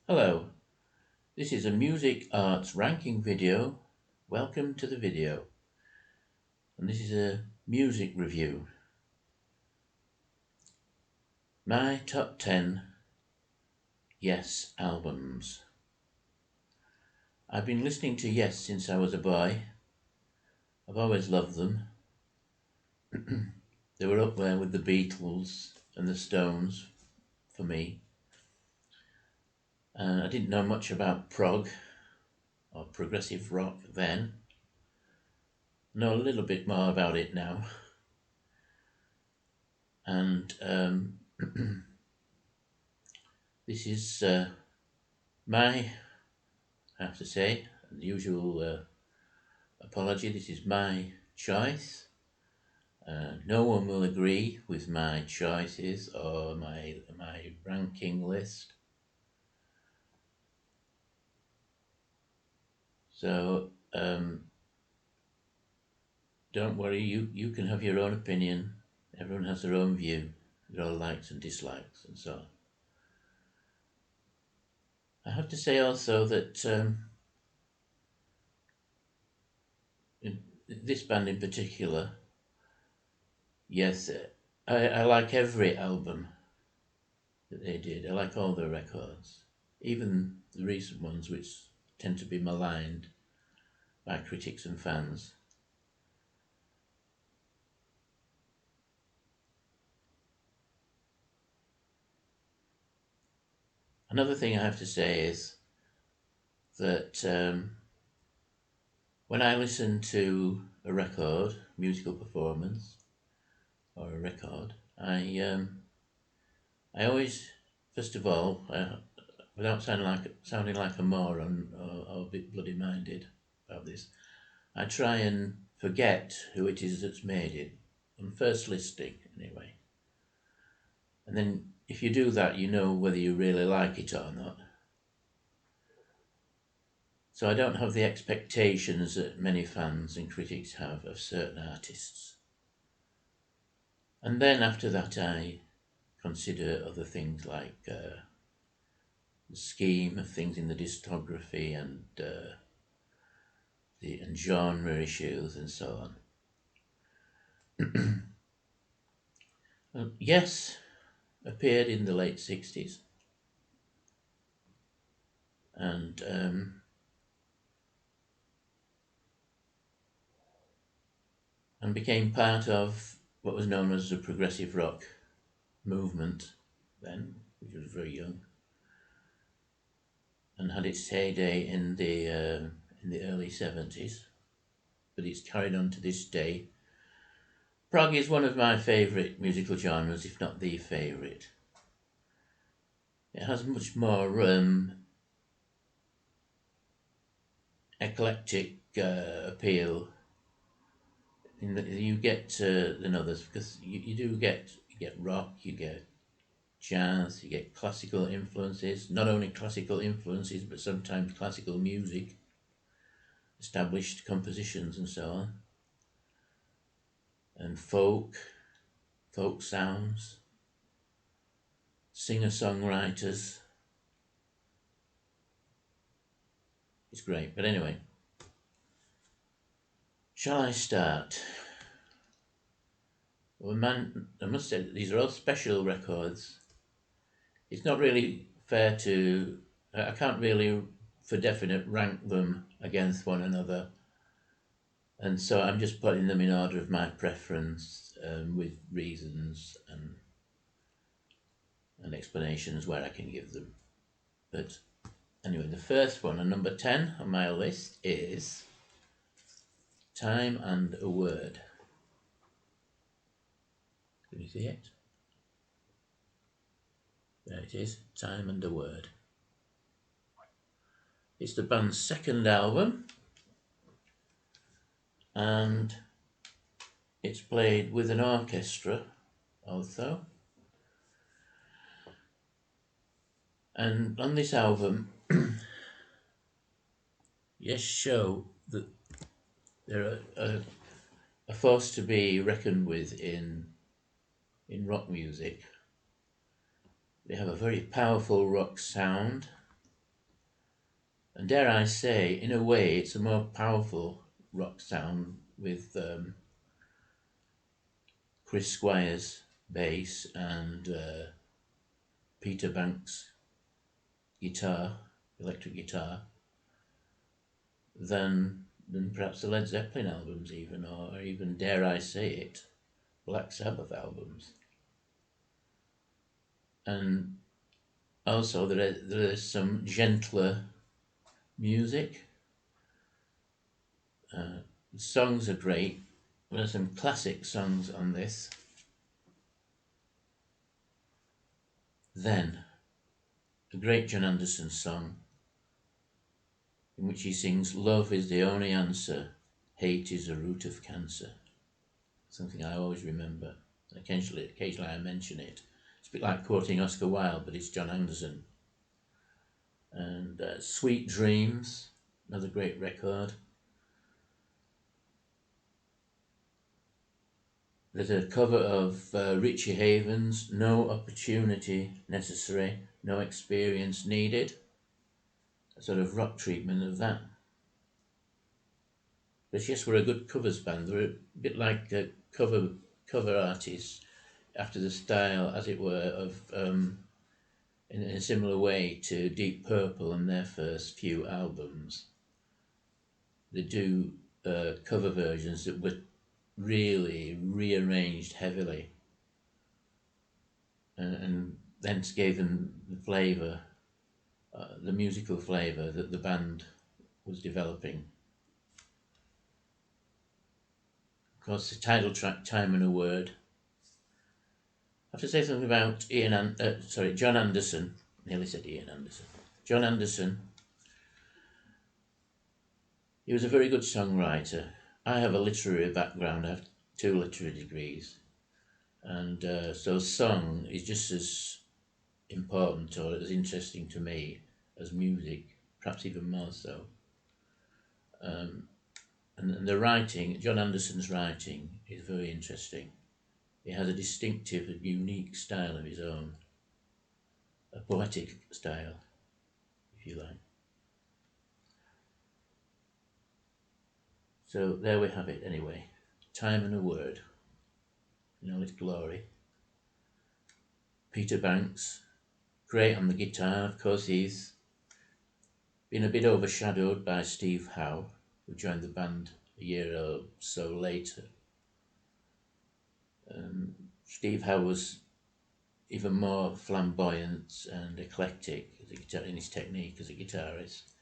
Hello, this is a music arts ranking video. Welcome to the video. And this is a music review. My top 10 Yes albums. I've been listening to Yes since I was a boy. I've always loved them. They were up there with the Beatles and the Stones for me. I didn't know much about prog or progressive rock then. Know a little bit more about it now. And this is my, I have to say, the usual apology, this is my choice. No one will agree with my choices or my ranking list. So don't worry, you can have your own opinion. Everyone has their own view, their own likes and dislikes and so on. I have to say also that in this band in particular, yes, I like every album that they did. I like all their records, even the recent ones which tend to be maligned by critics and fans. Another thing I have to say is that when I listen to a record, musical performance, or a record, I always, first of all, without sounding like a moron or a bit bloody minded about this, I try and forget who it is that's made it on first listening, anyway. And then if you do that, you know whether you really like it or not. So I don't have the expectations that many fans and critics have of certain artists. And then after that, I consider other things like the scheme of things in the discography and genre issues and so on. Yes, appeared in the late 60s and became part of what was known as the progressive rock movement then, which was very young, and had its heyday in the early 70s, but it's carried on to this day. Prog is one of my favourite musical genres, if not the favourite. It has much more eclectic appeal in that you get than others, because you get rock, you get jazz, you get classical influences, not only classical influences but sometimes classical music, established compositions and so on, and folk sounds, singer-songwriters. It's great. But anyway, shall I start? Well, man, I must say that these are all special records. It's not really fair to, I can't really for definite rank them against one another. And so I'm just putting them in order of my preference, with reasons and explanations where I can give them. But anyway, the first one, and number 10 on my list, is Time and a Word. Can you see it? There it is, Time and a Word. It's the band's second album, and it's played with an orchestra also. And on this album, Yes show that they're a force to be reckoned with in rock music. They have a very powerful rock sound, And dare I say, in a way, it's a more powerful rock sound with Chris Squire's bass and Peter Banks' guitar, electric guitar, than perhaps the Led Zeppelin albums even, or even, dare I say it, Black Sabbath albums. And also there is some gentler music. The songs are great. There are some classic songs on this. Then, a great John Anderson song in which he sings, "Love is the only answer, hate is the root of cancer." Something I always remember. Occasionally I mention it. It's a bit like quoting Oscar Wilde, but it's John Anderson. And Sweet Dreams, another great record. There's a cover of Richie Havens' "No Opportunity Necessary, No Experience Needed." A sort of rock treatment of that. But yes, we're a good covers band. We're a bit like cover artists after the style, as it were, of in a similar way to Deep Purple and their first few albums. They do cover versions that were really rearranged heavily, and thence gave them the flavour, the musical flavour that the band was developing. Of course, the title track, "Time and a Word." I have to say something about John Anderson. Nearly said Ian Anderson. John Anderson. He was a very good songwriter. I have a literary background. I have 2 literary degrees. And so song is just as important or as interesting to me as music, perhaps even more so. And the writing, John Anderson's writing, is very interesting. He has a distinctive and unique style of his own, a poetic style, if you like. So there we have it anyway. Time and a Word in all its glory. Peter Banks, great on the guitar. Of course, he's been a bit overshadowed by Steve Howe, who joined the band a year or so later. Steve Howe was even more flamboyant and eclectic in his technique as a guitarist.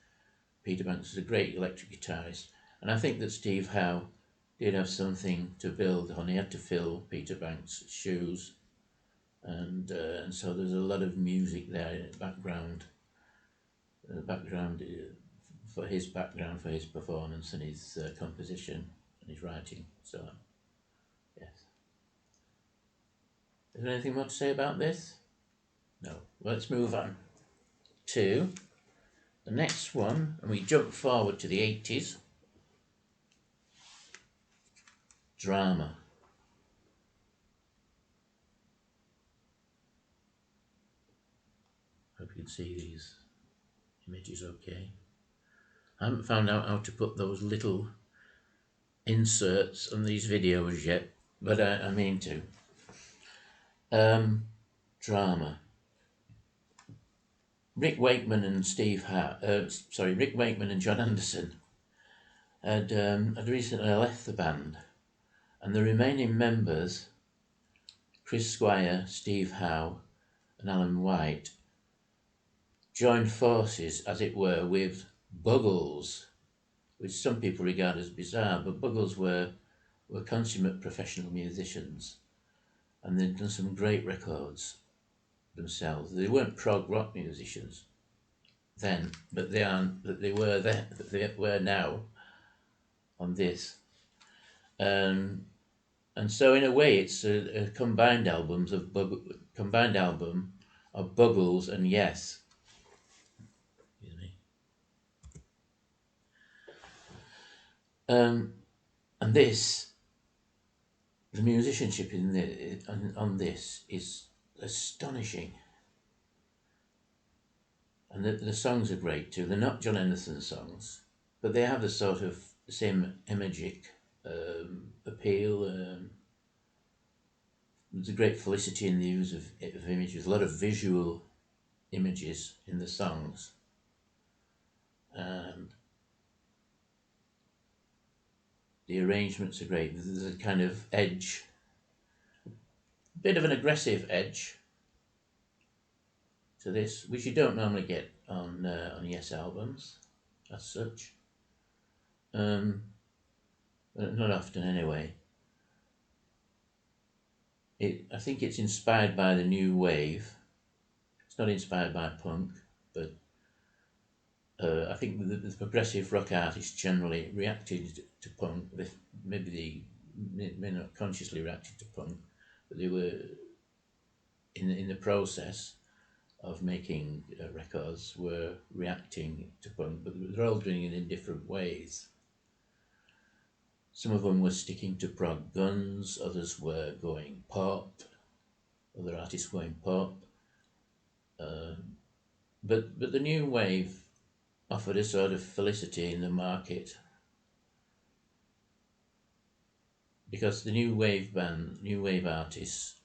Peter Banks was a great electric guitarist, and I think that Steve Howe did have something to build on. He had to fill Peter Banks' shoes, and so there's a lot of music there in the background. For his performance and his composition and his writing. So, yes. Is there anything more to say about this? No. Well, let's move on to the next one, and we jump forward to the 80s. Drama. Hope you can see these images okay. I haven't found out how to put those little inserts on these videos yet, but I mean to. Drama. Rick Wakeman and John Anderson had recently left the band, and the remaining members, Chris Squire, Steve Howe, and Alan White, joined forces, as it were, with Buggles, which some people regard as bizarre, but Buggles were consummate professional musicians, and they'd done some great records themselves. They weren't prog rock musicians then, but they were now on this. And so in a way it's a combined album of Buggles and Yes. And this, the musicianship on this is astonishing. And the songs are great too. They're not John Anderson songs, but they have the sort of same imagic appeal. There's a great felicity in the use of images, a lot of visual images in the songs. And the arrangements are great. There's a kind of edge, a bit of an aggressive edge to this, which you don't normally get on Yes albums, as such. Not often, anyway. I think it's inspired by the new wave. It's not inspired by punk, but I think the progressive rock artists generally reacted to punk. Maybe they may not consciously reacted to punk, but they were in the process of making records were reacting to punk, but they're all doing it in different ways. Some of them were sticking to prog guns, others were going pop, other artists going pop. But the new wave offered a sort of felicity in the market, because the new wave artists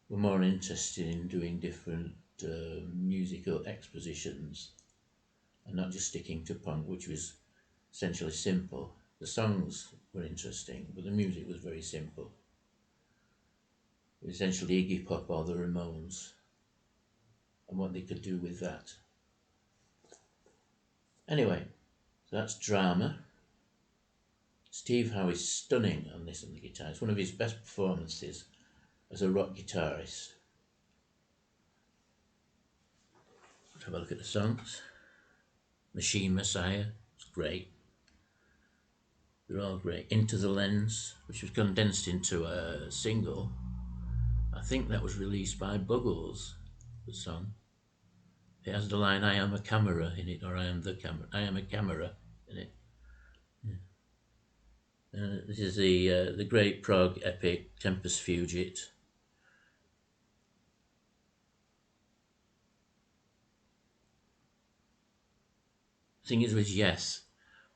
were more interested in doing different musical expositions and not just sticking to punk, which was essentially simple. The songs were interesting, but the music was very simple. It was essentially Iggy Pop or the Ramones and what they could do with that. Anyway, so that's Drama. Steve Howe is stunning on this on the guitar. It's one of his best performances as a rock guitarist. Let's have a look at the songs. Machine Messiah, it's great. They're all great. Into the Lens, which was condensed into a single. I think that was released by Buggles, the song. It has the line, I am a camera in it, or I am the camera. I am a camera in it. Yeah. This is the great prog epic, Tempus Fugit. The thing is with Yes,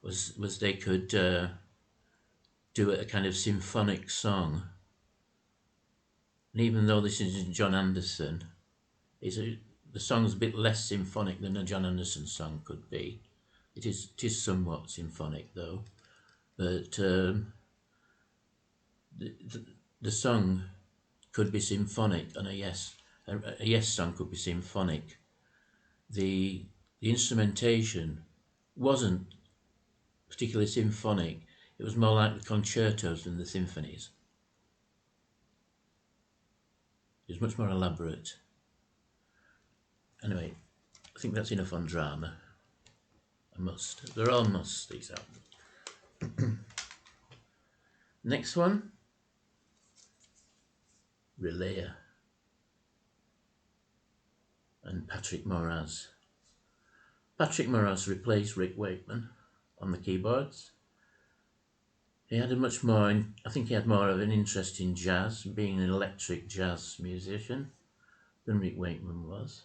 was they could do a kind of symphonic song. And even though this is John Anderson, the song's a bit less symphonic than a John Anderson song could be. It is somewhat symphonic though, but the song could be symphonic, and a Yes song could be symphonic. The instrumentation wasn't particularly symphonic. It was more like the concertos than the symphonies. It was much more elaborate. Anyway, I think that's enough on Drama. A must. They're all musts, these albums. Next one, Relayer and Patrick Moraz. Patrick Moraz replaced Rick Wakeman on the keyboards. He had I think he had more of an interest in jazz, being an electric jazz musician, than Rick Wakeman was.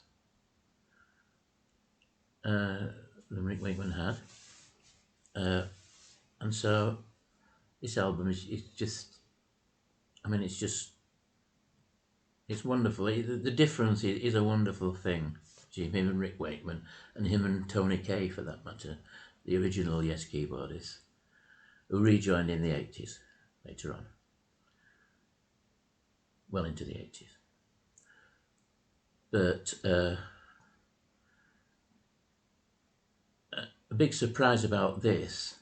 Than Rick Wakeman had. And so this album is just, I mean, it's wonderful. The difference is a wonderful thing. Him and Rick Wakeman, and him and Tony Kaye for that matter, the original Yes keyboardist, who rejoined in the 80s later on, well into the 80s. But a big surprise about this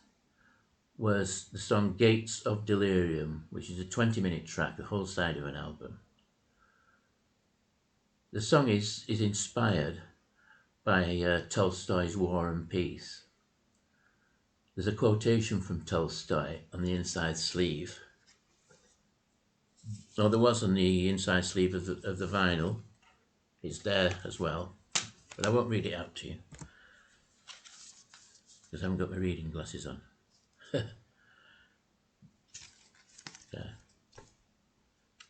was the song Gates of Delirium, which is a 20-minute track, the whole side of an album. The song is inspired by Tolstoy's War and Peace. There's a quotation from Tolstoy on the inside sleeve. No, there was on the inside sleeve of the vinyl. It's there as well, but I won't read it out to you because I haven't got my reading glasses on. There.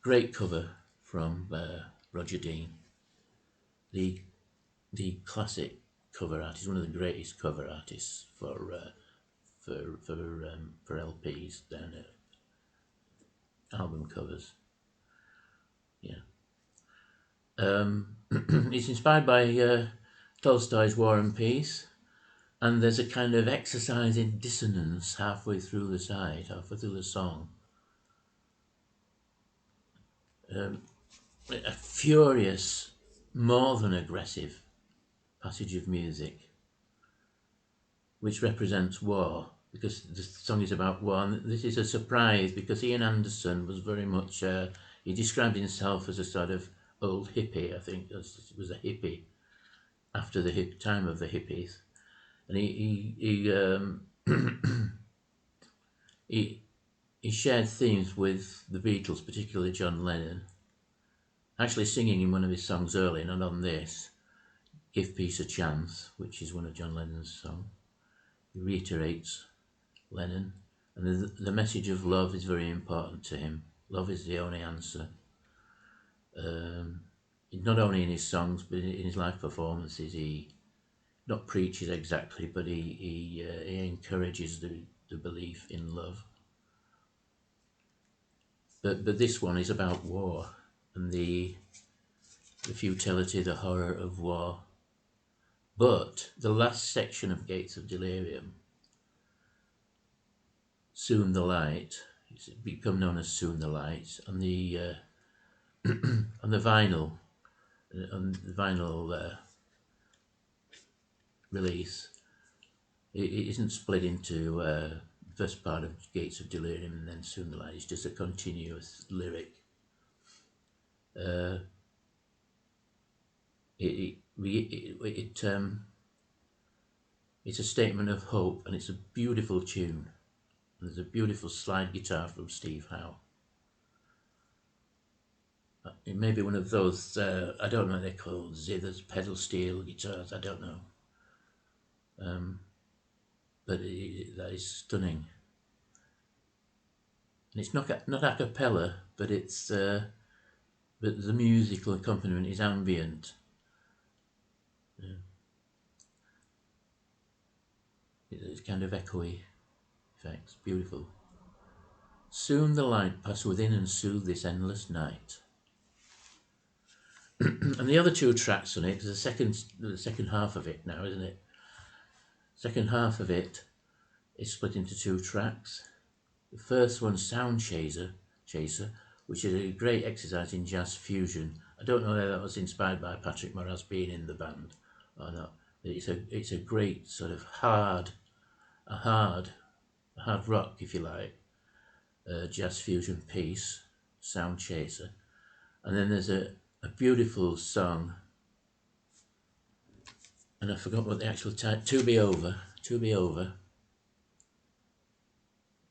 Great cover from Roger Dean. The classic cover artist, one of the greatest cover artists for LPs, then album covers. Yeah. It's inspired by Tolstoy's War and Peace, and there's a kind of exercise in dissonance halfway through the song. A furious, more than aggressive passage of music, which represents war, because the song is about war. And this is a surprise because Ian Anderson was very much, he described himself as a sort of old hippie, I think, was a hippie after the time of the hippies. And he shared themes with the Beatles, particularly John Lennon, actually singing in one of his songs early, not on this, Give Peace a Chance, which is one of John Lennon's songs. He reiterates Lennon, and the message of love is very important to him. Love is the only answer. Not only in his songs, but in his live performances, he not preaches exactly, but he encourages the belief in love. But this one is about war and the futility, the horror of war. But the last section of Gates of Delirium, Soon the Light, it's become known as Soon the Light, on the on the vinyl release, it isn't split into the first part of Gates of Delirium and then Soon the Light. It's just a continuous lyric. It's a statement of hope, and it's a beautiful tune. And there's a beautiful slide guitar from Steve Howe. It may be one of those, I don't know what they're called, zithers, pedal steel guitars, I don't know. But that is stunning. And it's not a cappella, but but the musical accompaniment is ambient. Yeah. It's kind of echoey effects, beautiful. Soon the light pass within and soothe this endless night. And the other two tracks on it, the second half of it now, isn't it? Second half of it is split into two tracks. The first one, Sound Chaser, which is a great exercise in jazz fusion. I don't know whether that was inspired by Patrick Moraz being in the band or not. It's a great sort of hard rock, if you like, jazz fusion piece, Sound Chaser. And then there's a beautiful song, and I forgot what the actual title, To Be Over,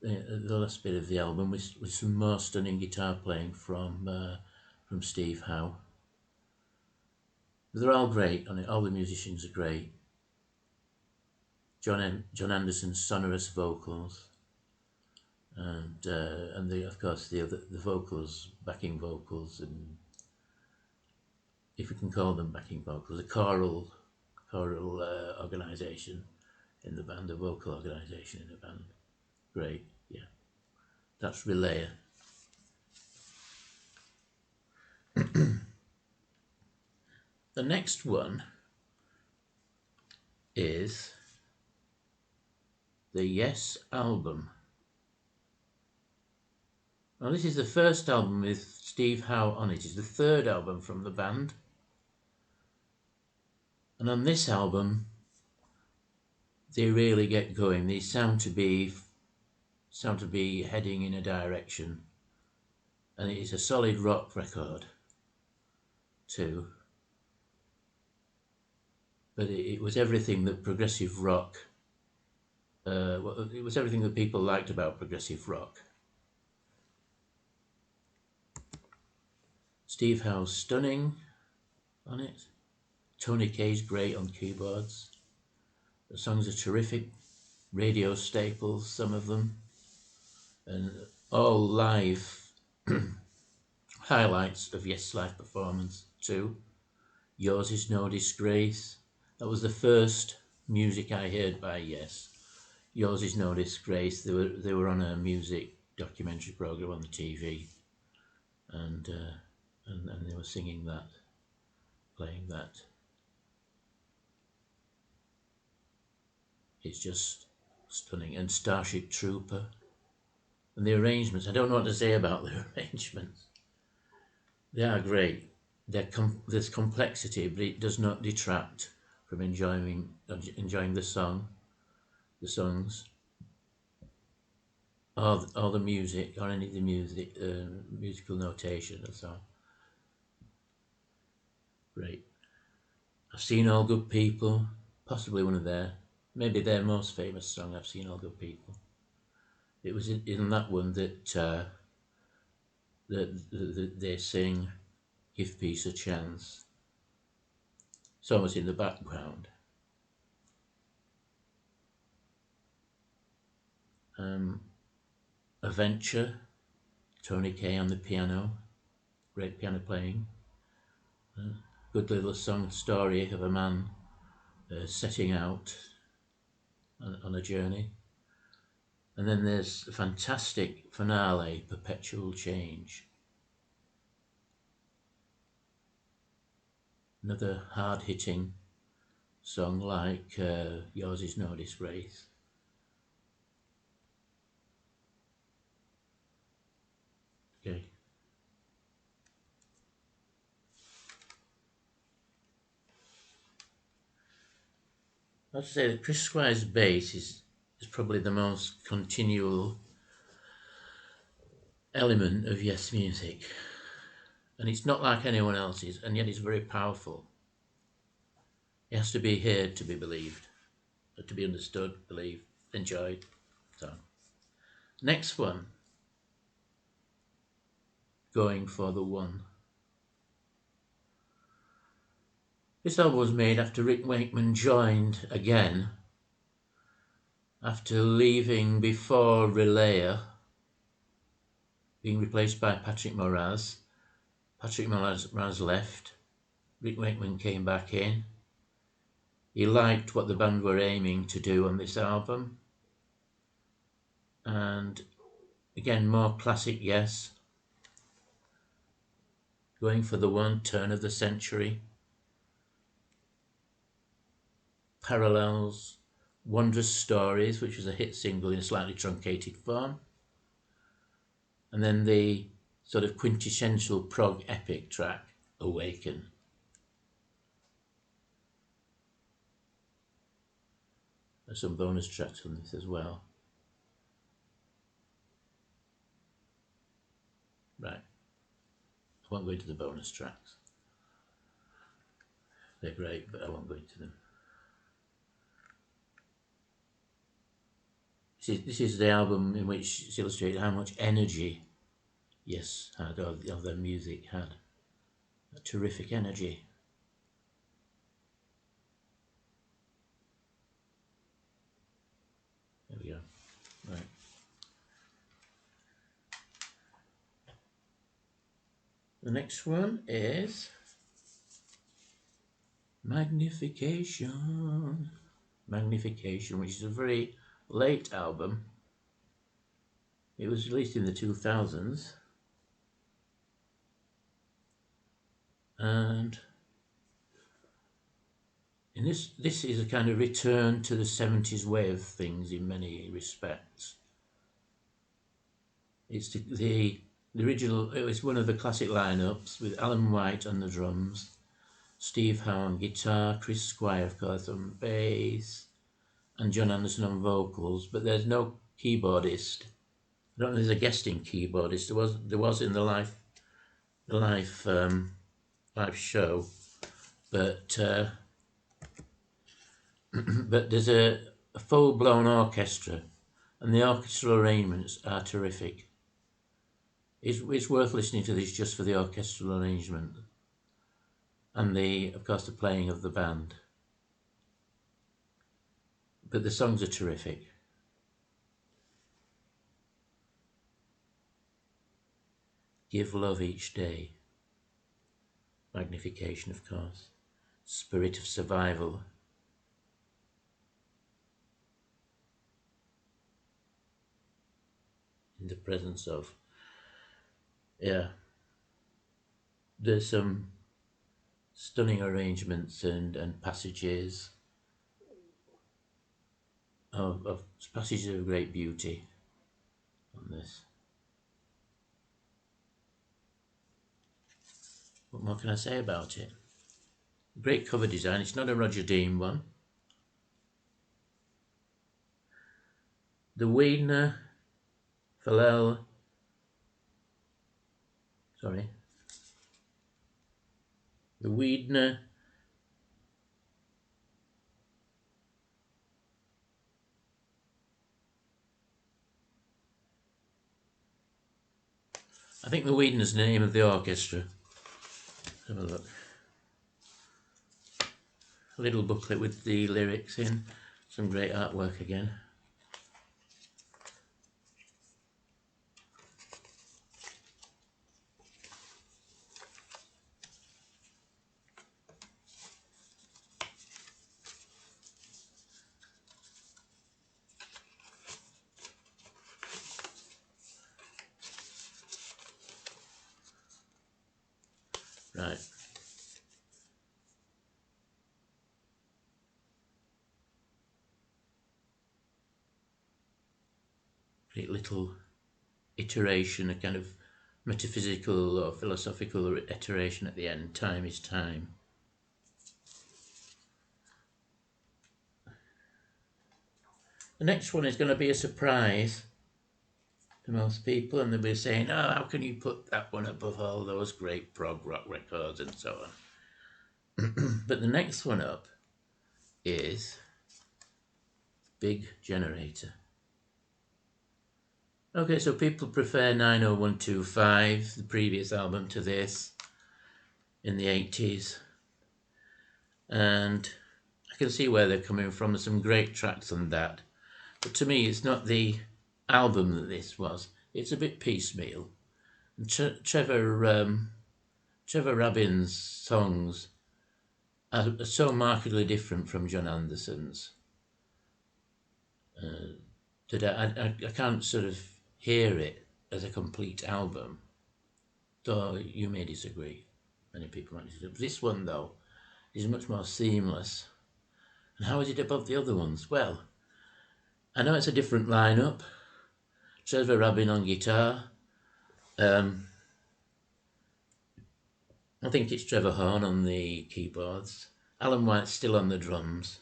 the last bit of the album, with some more stunning guitar playing from Steve Howe. They're all great on it, all the musicians are great. John Anderson's sonorous vocals, and of course the vocals, backing vocals, and if we can call them backing vocals, the choral organisation in the band, the vocal organisation in the band. Great, yeah. That's Relayer. The next one is the Yes album. Now, this is the first album with Steve Howe on it. It's the third album from the band. And on this album, they really get going. They sound to be heading in a direction. And it is a solid rock record, too. But it was everything that progressive rock, it was everything that people liked about progressive rock. Steve Howe's stunning on it. Tony Kaye's great on keyboards. The songs are terrific, radio staples, some of them, and all live highlights of Yes' live performance too. Yours Is No Disgrace, That was the first music I heard by Yes. Yours Is No Disgrace. They were on a music documentary program on the TV, and and they were singing that, playing that. It's just stunning. And Starship Trooper, and the arrangements. I don't know what to say about the arrangements. They are great. There's complexity, but it does not detract from enjoying the songs, or the music, or any of the musical notation or so. Great. I've Seen All Good People, possibly maybe their most famous song. I've Seen All Good People. It was in that one that they sing "Give Peace a Chance." It's almost in the background. Adventure, Tony Kaye on the piano, great piano playing. Good little story of a man setting out on a journey. And then there's a fantastic finale, Perpetual Change. Another hard-hitting song like Yours Is No Disgrace. Okay. I have to say that Chris Squire's bass is probably the most continual element of Yes music. And it's not like anyone else's, and yet it's very powerful. It has to be heard to be believed, to be understood, believed, enjoyed. So, next one, Going for the One. This album was made after Rick Wakeman joined again, after leaving before Relayer, being replaced by Patrick Moraz. Patrick Moraz left, Rick Wakeman came back in. He liked what the band were aiming to do on this album. And again, more classic Yes. Going for the One, Turn of the Century. Parallels, Wondrous Stories, which was a hit single in a slightly truncated form. And then the sort of quintessential prog epic track, Awaken. There's some bonus tracks on this as well. Right. I won't go into the bonus tracks. They're great, but I won't go into them. This is the album in which it's illustrated how much energy Yes had, or their music had. A terrific energy. There we go. Right. The next one is Magnification. Magnification, which is a very late album. It was released in the 2000s. And in this is a kind of return to the 70s way of things in many respects. It's the original, it was one of the classic lineups with Alan White on the drums, Steve Howe on guitar, Chris Squire, of course, on bass, and John Anderson on vocals, but there's no keyboardist. I don't know if there's a guesting keyboardist. There was in the live show, but but there's a full-blown orchestra, and the orchestral arrangements are terrific. It's worth listening to this just for the orchestral arrangement and of course the playing of the band. But the songs are terrific. Give Love Each Day. Magnification, of course. Spirit of Survival. in the presence of. Yeah, there's some stunning arrangements and passages of passages of great beauty on this. What more can I say about it? Great cover design. It's not a Roger Dean one. The Wiedner Fallel. Sorry. The Wiedner. I think the Wiedner's the name of the orchestra. Have a look. A little booklet with the lyrics in. Some great artwork again. Right. Great little iteration, a kind of metaphysical or philosophical iteration at the end. Time is time. The next one is going to be a surprise to most people, and they'll be saying, oh, how can you put that one above all those great prog rock records and so on. But the next one up is Big Generator. Okay, so people prefer 90125, the previous album, to this in the 80s. And I can see where they're coming from. There's some great tracks on that. But to me, it's not the album that this was. It's a bit piecemeal. And Trevor Rabin's songs are so markedly different from John Anderson's that I can't sort of hear it as a complete album. Though you may disagree. Many people might disagree. This one, though, is much more seamless. And how is it above the other ones? Well, I know it's a different lineup. Trevor Rabin on guitar. I think it's Trevor Horn on the keyboards. Alan White's still on the drums.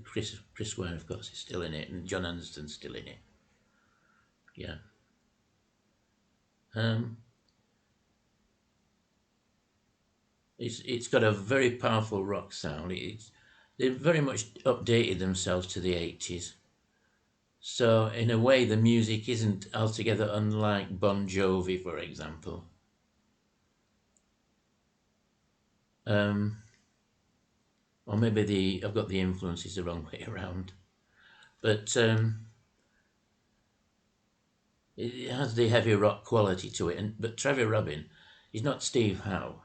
Chris Ware, of course, is still in it, and John Anderson's still in it. Yeah. It's got a very powerful rock sound. They very much updated themselves to the 80s. So in a way, the music isn't altogether unlike Bon Jovi, for example. Or maybe I've got the influences the wrong way around. But it has the heavy rock quality to it. But Trevor Rabin is not Steve Howe.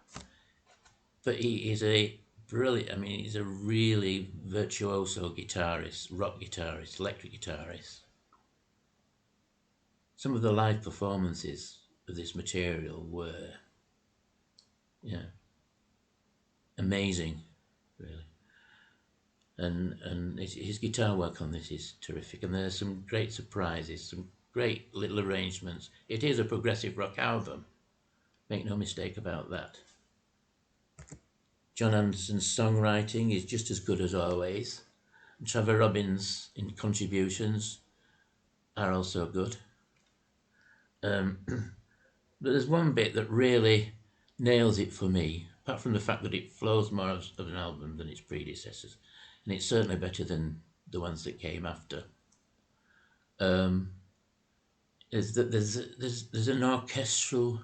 But he is a brilliant, I mean, he's a really virtuoso guitarist, rock guitarist, electric guitarist. Some of the live performances of this material were, amazing, really. And his guitar work on this is terrific, and there's some great surprises, some great little arrangements. It is a progressive rock album, make no mistake about that. John Anderson's songwriting is just as good as always. And Trevor Rabin's contributions are also good. But there's one bit that really nails it for me, apart from the fact that it flows more of an album than its predecessors, and it's certainly better than the ones that came after. Is that there's an orchestral,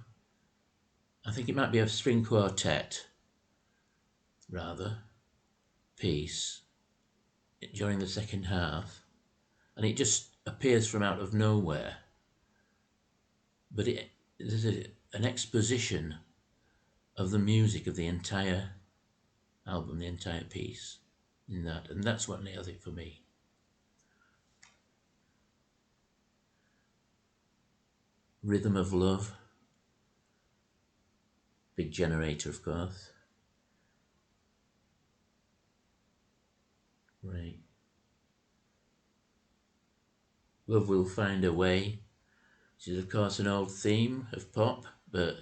I think it might be a string quartet, rather, piece during the second half, and it just appears from out of nowhere. But there's an exposition of the music of the entire album, the entire piece. in that, and that's what nails it for me. Rhythm of Love, big generator, of course. Right. Love Will Find a Way, which is of course an old theme of pop, but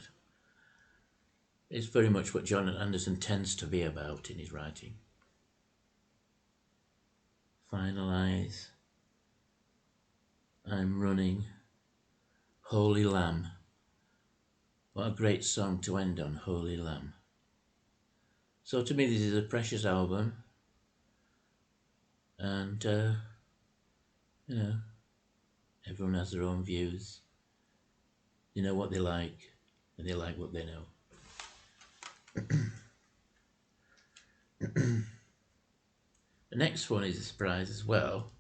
it's very much what John Anderson tends to be about in his writing. Finalize, I'm Running, Holy Lamb. What a great song to end on, Holy Lamb. So to me this is a precious album, and you know, everyone has their own views. They know what they like, and they like what they know. The next one is a surprise as well,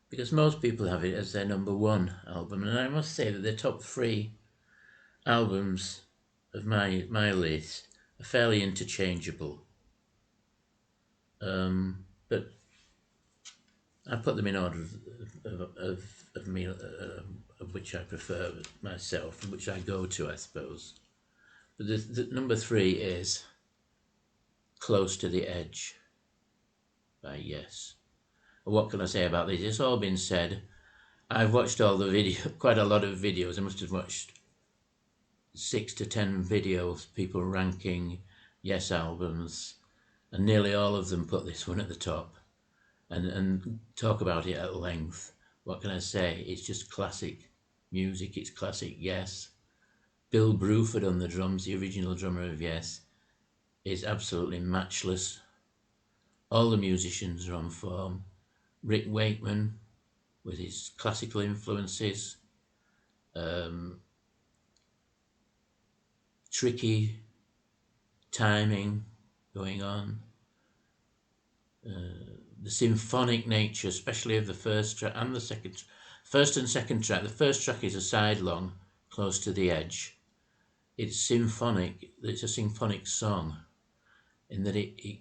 because most people have it as their number one album, and I must say that the top three albums of my list are fairly interchangeable. But I put them in order of me, of which I prefer myself, and which I go to, I suppose. But the number three is Close to the Edge by Yes. And what can I say about this? It's all been said. I've watched all the video, quite a lot of videos. I must have watched 6 to 10 videos, people ranking Yes albums, and nearly all of them put this one at the top and talk about it at length. What can I say? It's just classic music. It's classic Yes. Bill Bruford on the drums, the original drummer of Yes, is absolutely matchless. All the musicians are on form. Rick Wakeman with his classical influences, tricky timing going on, the symphonic nature, especially of the first track and the second, first and second track. The first track is a side long, Close to the Edge. It's symphonic. It's a symphonic song in that it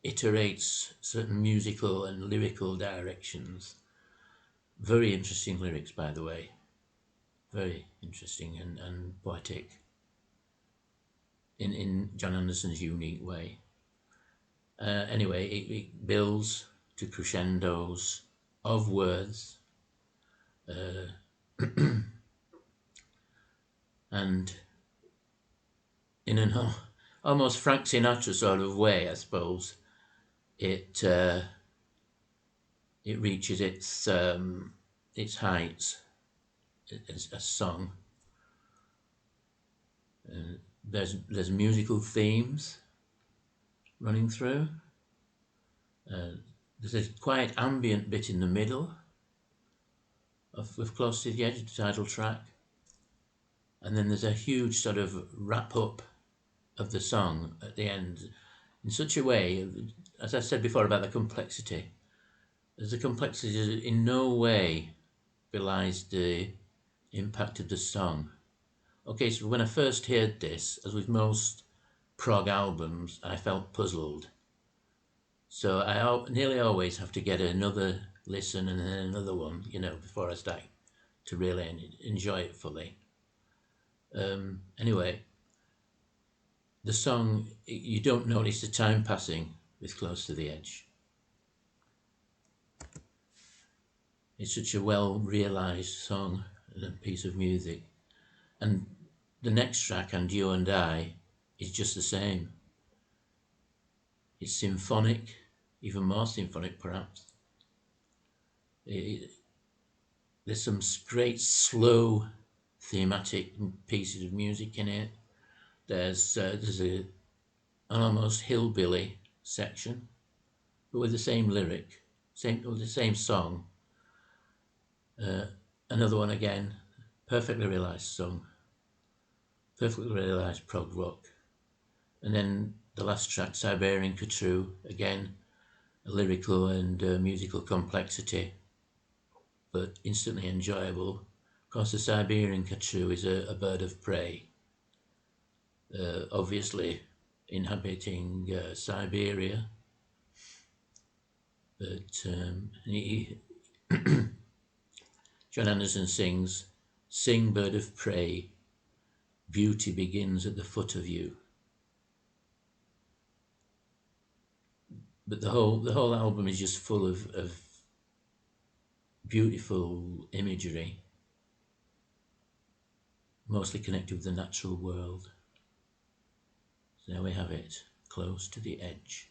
iterates certain musical and lyrical directions. Very interesting lyrics, by the way. Very interesting and poetic in John Anderson's unique way. Anyway, it builds to crescendos of words, and in an almost Frank Sinatra sort of way, I suppose, it reaches its heights as a song. There's musical themes running through. There's a quiet ambient bit in the middle of Close to the Edge, the title track. And then there's a huge sort of wrap up of the song at the end in such a way, as I said before about the complexity, as the complexity in no way belies the impact of the song. Okay, so when I first heard this, as with most prog albums, I felt puzzled. So I nearly always have to get another listen and then another one, before I start to really enjoy it fully. Anyway, the song, you don't notice the time passing with Close to the Edge. It's such a well-realised song and a piece of music. And the next track, And You and I, is just the same. It's symphonic, even more symphonic perhaps. There's some great slow thematic pieces of music in it. There's an almost hillbilly section, but with the same lyric, with the same song. Another one again, perfectly realised song, perfectly realised prog rock. And then the last track, Siberian Khatru, again, a lyrical and musical complexity, but instantly enjoyable. Of course, the Siberian Khatru is a bird of prey. Obviously, inhabiting Siberia. But John Anderson sings, "Sing, bird of prey, beauty begins at the foot of you." But the whole album is just full of beautiful imagery, mostly connected with the natural world. So there we have it, Close to the Edge.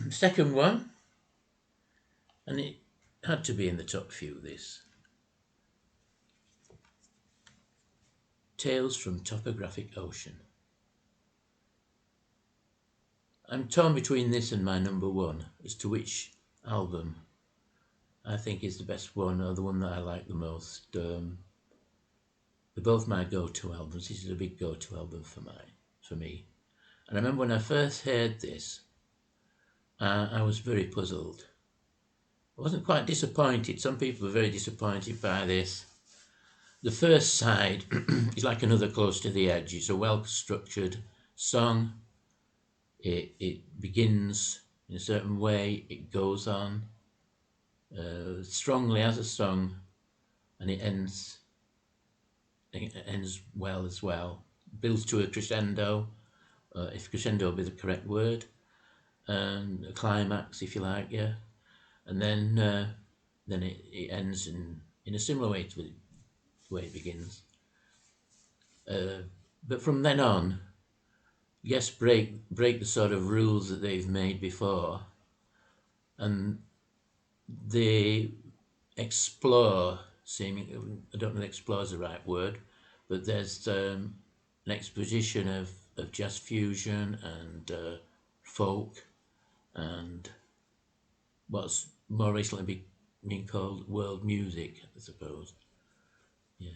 Second one, and it had to be in the top few, this. Tales from Topographic Ocean. I'm torn between this and my number one as to which album I think is the best one, or the one that I like the most. They're both my go-to albums. This is a big go-to album for me. And I remember when I first heard this, I was very puzzled. I wasn't quite disappointed. Some people were very disappointed by this. The first side is like another Close to the Edge. It's a well-structured song. It begins in a certain way. It goes on strongly as a song, and it ends well as well. Builds to a crescendo, if crescendo would be the correct word, and a climax, if you like, yeah. And then it ends in a similar way to the way it begins. But from then on, yes, break the sort of rules that they've made before, and they explore, I don't know if explore is the right word, but there's an exposition of jazz fusion and folk and what's more recently been called world music, I suppose. Yeah.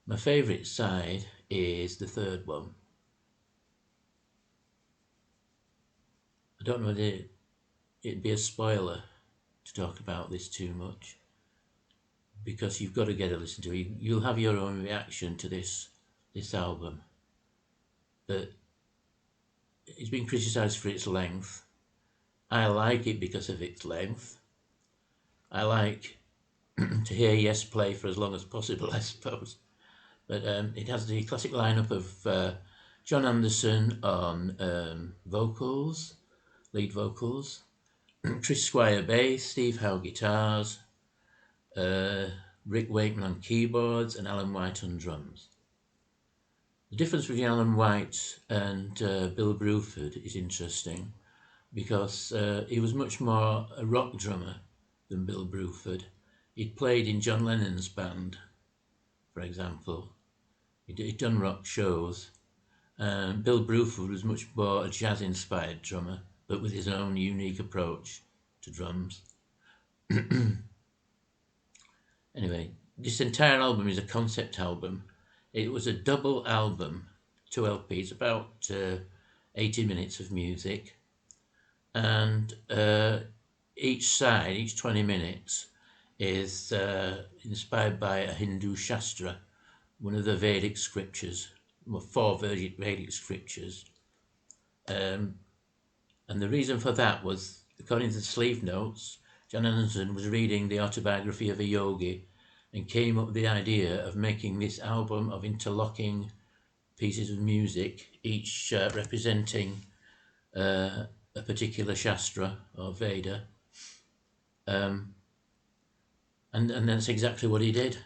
My favourite side is the third one. I don't know whether it'd be a spoiler to talk about this too much, because you've got to get a listen to it. You'll have your own reaction to this album. But it's been criticised for its length. I like it because of its length. I like to hear Yes play for as long as possible, I suppose. But it has the classic lineup of John Anderson on vocals, lead vocals, Chris Squire bass, Steve Howe guitars, Rick Wakeman on keyboards, and Alan White on drums. The difference between Alan White and Bill Bruford is interesting, because he was much more a rock drummer than Bill Bruford. He'd played in John Lennon's band, for example. He'd done rock shows. Bill Bruford was much more a jazz-inspired drummer, but with his own unique approach to drums. Anyway, this entire album is a concept album. It was a double album, 2 LPs, about 80 minutes of music. And each side, each 20 minutes, is inspired by a Hindu Shastra, one of the Vedic scriptures, well, 4 Vedic scriptures. And the reason for that was, according to the sleeve notes, John Anderson was reading the autobiography of a yogi and came up with the idea of making this album of interlocking pieces of music, each representing a particular Shastra or Veda. And that's exactly what he did.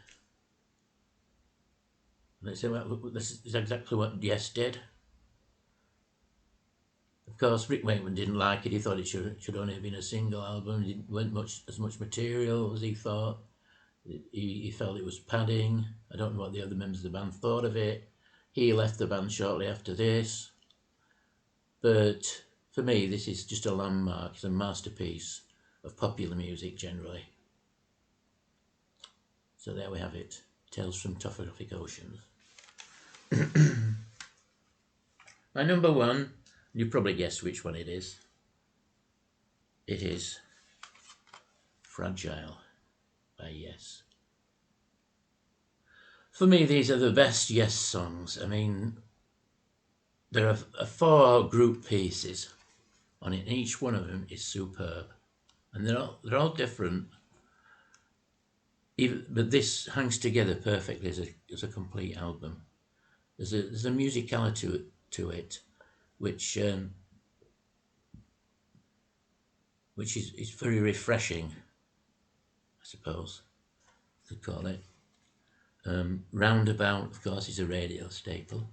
And they say, well, this is exactly what Yes did. Of course, Rick Wakeman didn't like it. He thought it should only have been a single album. It didn't as much material as he thought. He felt it was padding. I don't know what the other members of the band thought of it. He left the band shortly after this. But for me, this is just a landmark. It's a masterpiece of popular music generally. So there we have it. Tales from Topographic Oceans. My number one, you probably guessed which one it is. It is Fragile by Yes. For me, these are the best Yes songs. I mean, there are 4 group pieces on it, and each one of them is superb, and they're all different. But this hangs together perfectly as a complete album. There's a musicality to it, which is very refreshing, I suppose you could call it. Roundabout, of course, is a radio staple.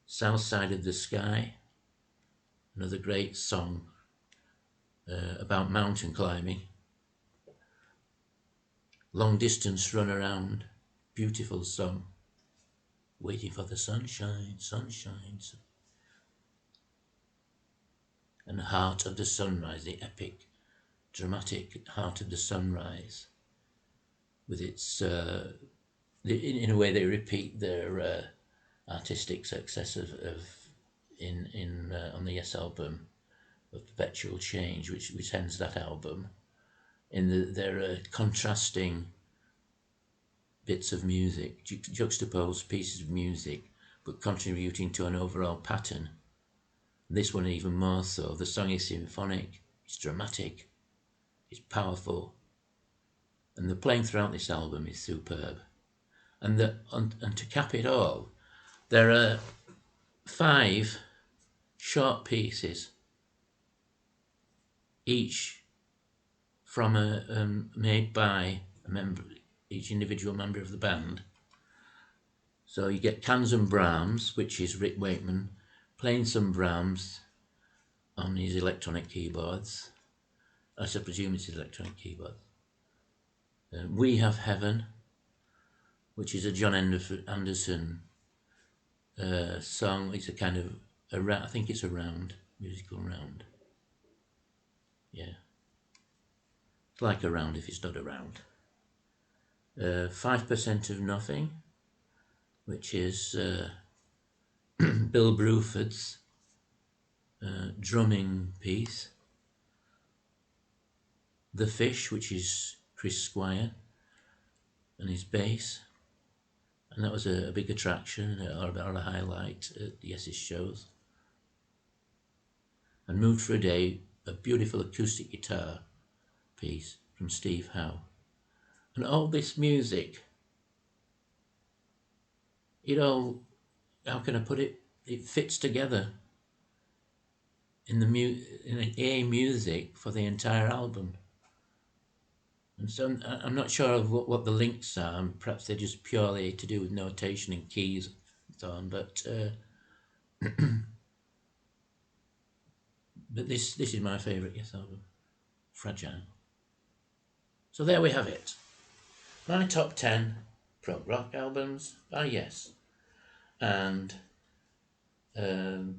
South Side of the Sky, another great song about mountain climbing. Long Distance Runaround, beautiful song. Waiting for the sunshine, sunshine. And Heart of the Sunrise, the epic, dramatic Heart of the Sunrise, with its, in a way they repeat their artistic success of on the Yes album of Perpetual Change, which ends that album. Their contrasting bits of music, juxtaposed pieces of music, but contributing to an overall pattern. This one even more so. The song is symphonic, it's dramatic, it's powerful, and the playing throughout this album is superb. And to cap it all, there are 5 short pieces, each from made by a member, each individual member of the band. So you get Cans and Brahms, which is Rick Wakeman playing some Brahms on his electronic keyboards. I presume it's electronic keyboard. We Have Heaven, which is a John Anderson song. It's a kind of I think it's a round, musical round. Yeah, it's like a round if it's not a round. 5% of Nothing, which is Bill Bruford's drumming piece. The Fish, which is Chris Squire and his bass, and that was a big attraction or a highlight at Yes's shows. And Mood for a Day, a beautiful acoustic guitar piece from Steve Howe. And all this music, how can I put it? It fits together in in music for the entire album. And so I'm not sure of what the links are, and perhaps they're just purely to do with notation and keys and so on, but but this is my favourite Yes album, Fragile. So there we have it. My top 10 prog rock albums by Yes. And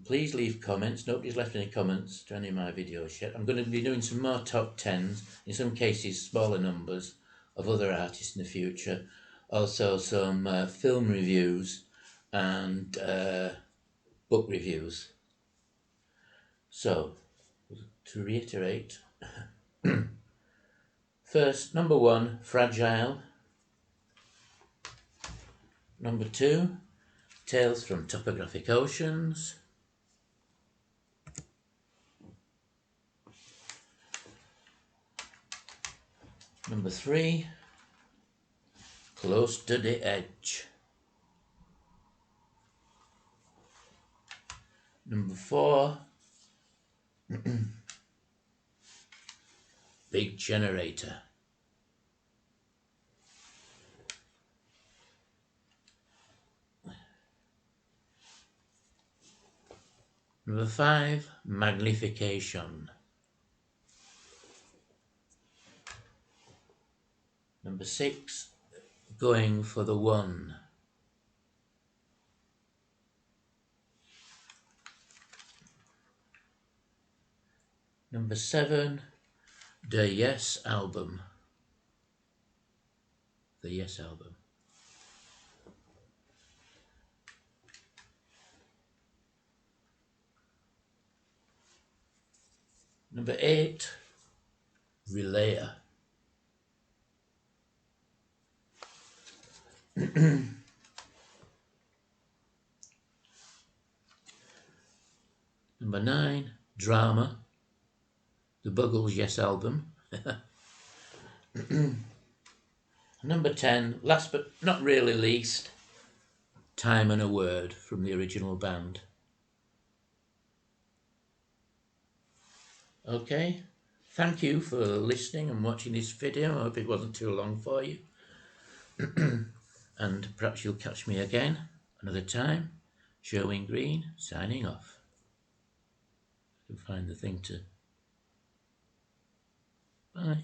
please leave comments. Nobody's left any comments to any of my videos yet. I'm going to be doing some more top 10s, in some cases smaller numbers, of other artists in the future. Also some film reviews and book reviews. So, to reiterate, first, number 1, Fragile. Number 2, Tales from Topographic Oceans. Number 3, Close to the Edge. Number 4, Big Generator. Number 5, Magnification. Number 6, Going for the One. Number 7, The Yes Album. The Yes Album. Number 8, Relayer. Number 9, Drama, the Buggles' Yes album. Number 10, last but not really least, Time and a Word from the original band. Okay, thank you for listening and watching this video. I hope it wasn't too long for you. And perhaps you'll catch me again another time. Sherwin Green, signing off. I can find the thing to... Bye.